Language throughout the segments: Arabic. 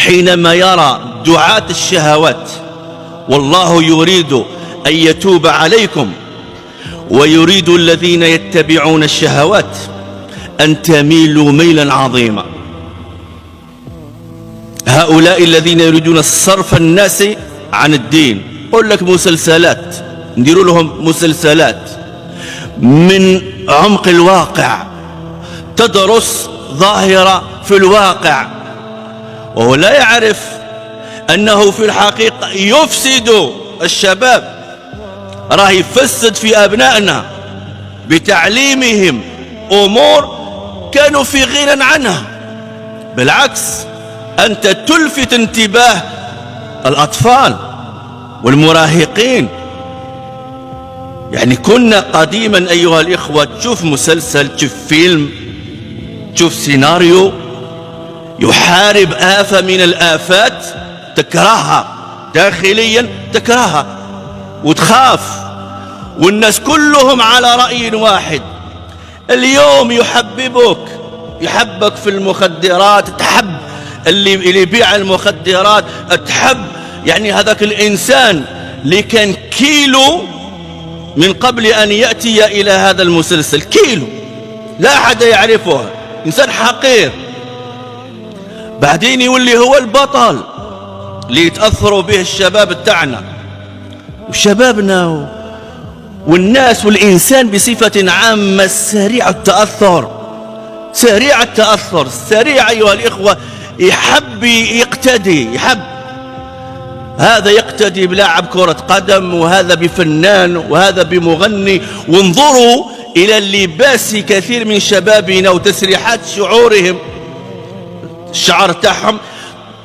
حينما يرى دعاة الشهوات والله يريد أن يتوب عليكم ويريد الذين يتبعون الشهوات أن تميلوا ميلا عظيما. هؤلاء الذين يريدون صرف الناس عن الدين، قل لك مسلسلات، نديروا لهم مسلسلات من عمق الواقع تدرس ظاهرة في الواقع، وهو لا يعرف أنه في الحقيقة يفسد الشباب، راه يفسد في أبنائنا بتعليمهم أمور كانوا في غنى عنها. بالعكس أنت تلفت انتباه الأطفال والمراهقين. يعني كنا قديما أيها الإخوة تشوف مسلسل، تشوف فيلم، تشوف سيناريو يحارب آفة من الآفات تكرهها داخليا، تكرهها وتخاف، والناس كلهم على رأي واحد. اليوم يحبك في المخدرات، تحب اللي يبيع المخدرات، تحب يعني هذاك الإنسان اللي كان كيلو من قبل أن يأتي إلى هذا المسلسل، كيلو لا أحد يعرفه، إنسان حقير، بعدين يولي هو البطل اللي يتأثروا به الشباب تاعنا وشبابنا والناس والإنسان بصفة عامة. سريع التأثر، سريع التأثر، سريع أيها الإخوة، يحب يقتدي، يحب هذا يقتدي بلاعب كرة قدم، وهذا بفنان، وهذا بمغني. وانظروا إلى اللباس كثير من شبابنا وتسريحات شعورهم، الشعر تاعهم،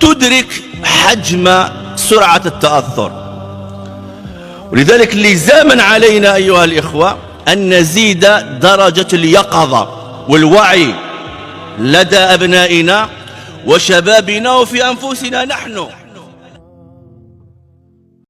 تدرك حجم سرعة التأثر. ولذلك لزاما علينا أيها الإخوة أن نزيد درجة اليقظة والوعي لدى أبنائنا وشبابنا وفي أنفسنا نحن.